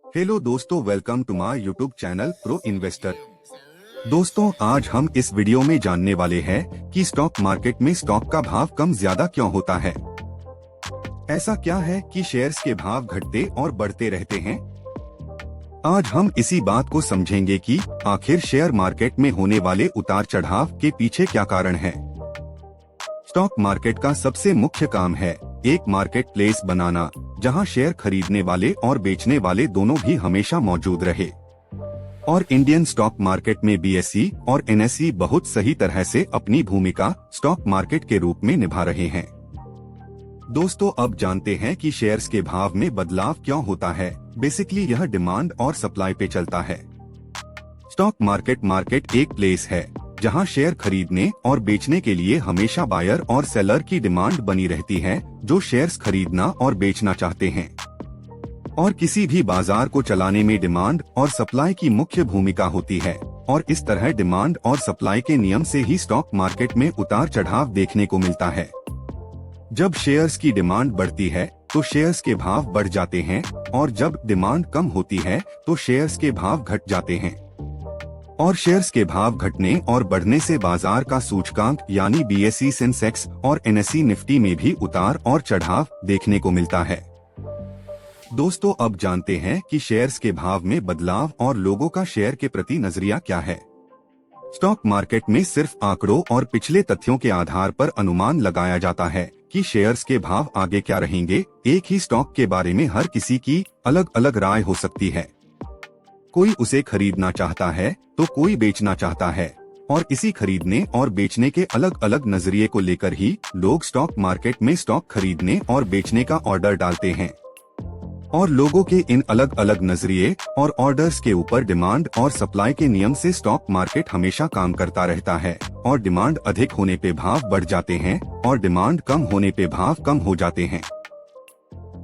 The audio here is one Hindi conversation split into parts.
हेलो दोस्तों, welcome to my YouTube channel pro investor. दोस्तों, आज हम इस वीडियो में जानने वाले हैं कि स्टॉक मार्केट में स्टॉक का भाव कम ज्यादा क्यों होता है। ऐसा क्या है कि शेयर्स के भाव घटते और बढ़ते रहते हैं। आज हम इसी बात को समझेंगे कि आखिर शेयर मार्केट में होने वाले उतार चढ़ाव के पीछे क्या कारण है। स्टॉक मार्केट का सबसे मुख्य काम है एक मार्केट प्लेस बनाना, जहां शेयर खरीदने वाले और बेचने वाले दोनों भी हमेशा मौजूद रहे। और इंडियन स्टॉक मार्केट में बीएसई और एनएसई बहुत सही तरह से अपनी भूमिका स्टॉक मार्केट के रूप में निभा रहे हैं। दोस्तों, अब जानते हैं कि शेयर्स के भाव में बदलाव क्यों होता है। बेसिकली यह डिमांड और सप्लाई पे चलता है। स्टॉक मार्केट एक प्लेस है जहां शेयर खरीदने और बेचने के लिए हमेशा बायर और सेलर की डिमांड बनी रहती है, जो शेयर्स खरीदना और बेचना चाहते हैं। और किसी भी बाजार को चलाने में डिमांड और सप्लाई की मुख्य भूमिका होती है। और इस तरह डिमांड और सप्लाई के नियम से ही स्टॉक मार्केट में उतार चढ़ाव देखने को मिलता है। जब शेयर्स की डिमांड बढ़ती है तो शेयर्स के भाव बढ़ जाते हैं, और जब डिमांड कम होती है तो शेयर्स के भाव घट जाते हैं। और शेयर्स के भाव घटने और बढ़ने से बाजार का सूचकांक यानी बीएसई सेंसेक्स और एनएसई निफ्टी में भी उतार और चढ़ाव देखने को मिलता है। दोस्तों, अब जानते हैं कि शेयर्स के भाव में बदलाव और लोगों का शेयर के प्रति नजरिया क्या है। स्टॉक मार्केट में सिर्फ आंकड़ों और पिछले तथ्यों के आधार पर अनुमान लगाया जाता है कि शेयर्स के भाव आगे क्या रहेंगे। एक ही स्टॉक के बारे में हर किसी की अलग अलग राय हो सकती है। कोई उसे खरीदना चाहता है तो कोई बेचना चाहता है, और इसी खरीदने और बेचने के अलग अलग नजरिए को लेकर ही लोग स्टॉक मार्केट में स्टॉक खरीदने और बेचने का ऑर्डर डालते हैं। और लोगों के इन अलग अलग नजरिए और ऑर्डर्स के ऊपर डिमांड और सप्लाई के नियम से स्टॉक मार्केट हमेशा काम करता रहता है। और डिमांड अधिक होने पे भाव बढ़ जाते हैं और डिमांड कम होने पे भाव कम हो जाते हैं।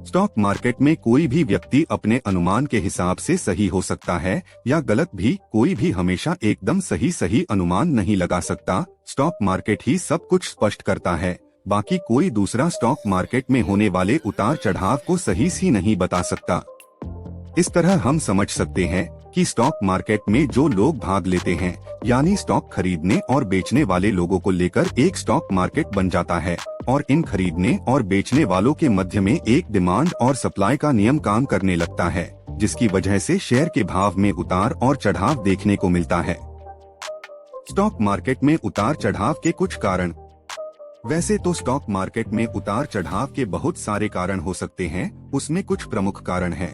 स्टॉक मार्केट में कोई भी व्यक्ति अपने अनुमान के हिसाब से सही हो सकता है या गलत भी। कोई भी हमेशा एकदम सही अनुमान नहीं लगा सकता। स्टॉक मार्केट ही सब कुछ स्पष्ट करता है। बाकी कोई दूसरा स्टॉक मार्केट में होने वाले उतार चढ़ाव को सही से नहीं बता सकता। इस तरह हम समझ सकते हैं कि स्टॉक मार्केट में जो लोग भाग लेते हैं, यानी स्टॉक खरीदने और बेचने वाले लोगों को लेकर एक स्टॉक मार्केट बन जाता है। और इन खरीदने और बेचने वालों के मध्य में एक डिमांड और सप्लाई का नियम काम करने लगता है, जिसकी वजह से शेयर के भाव में उतार और चढ़ाव देखने को मिलता है। स्टॉक मार्केट में उतार चढ़ाव के कुछ कारण। वैसे तो स्टॉक मार्केट में उतार चढ़ाव के बहुत सारे कारण हो सकते हैं। उसमें कुछ प्रमुख कारण हैं।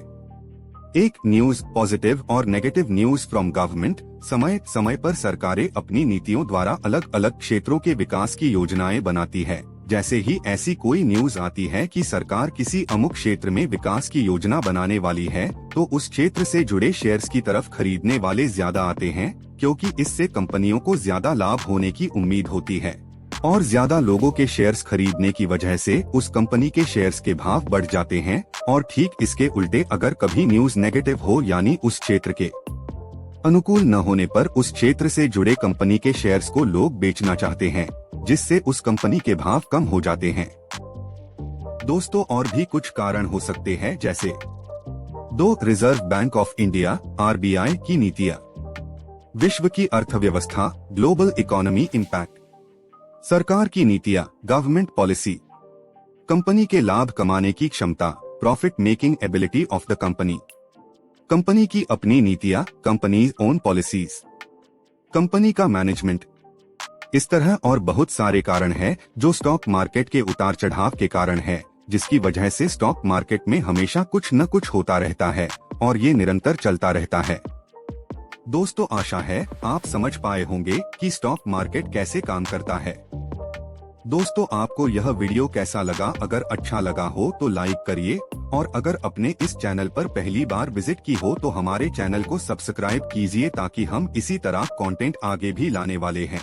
एक, न्यूज, पॉजिटिव और नेगेटिव न्यूज फ्रॉम गवर्नमेंट। समय समय पर सरकारें अपनी नीतियों द्वारा अलग अलग क्षेत्रों के विकास की योजनाएं बनाती है। जैसे ही ऐसी कोई न्यूज आती है कि सरकार किसी अमुक क्षेत्र में विकास की योजना बनाने वाली है, तो उस क्षेत्र से जुड़े शेयर्स की तरफ खरीदने वाले ज्यादा आते हैं, क्योंकि इससे कंपनियों को ज्यादा लाभ होने की उम्मीद होती है। और ज्यादा लोगों के शेयर्स खरीदने की वजह से उस कंपनी के शेयर्स के भाव बढ़ जाते हैं। और ठीक इसके उल्टे, अगर कभी न्यूज नेगेटिव हो यानी उस क्षेत्र के अनुकूल न होने पर उस क्षेत्र से जुड़े कंपनी के शेयर्स को लोग बेचना चाहते हैं, जिससे उस कंपनी के भाव कम हो जाते हैं। दोस्तों, और भी कुछ कारण हो सकते हैं, जैसे 2, reserve bank of India RBI की नीतियां। विश्व की अर्थव्यवस्था, ग्लोबल इकोनॉमी इम्पैक्ट। सरकार की नीतियां, गवर्नमेंट पॉलिसी। कंपनी के लाभ कमाने की क्षमता, profit making ability of the company. Company की अपनी नीतियां, कंपनीज ओन पॉलिसीज। कंपनी का मैनेजमेंट। इस तरह और बहुत सारे कारण हैं जो स्टॉक मार्केट के उतार चढ़ाव के कारण है, जिसकी वजह से स्टॉक मार्केट में हमेशा कुछ न कुछ होता रहता है और ये निरंतर चलता रहता है। दोस्तों, आशा है आप समझ पाए होंगे कि स्टॉक मार्केट कैसे काम करता है। दोस्तों, आपको यह वीडियो कैसा लगा? अगर अच्छा लगा हो तो लाइक करिए, और अगर अपने इस चैनल पर पहली बार विजिट की हो तो हमारे चैनल को सब्सक्राइब कीजिए, ताकि हम इसी तरह कंटेंट आगे भी लाने वाले हैं।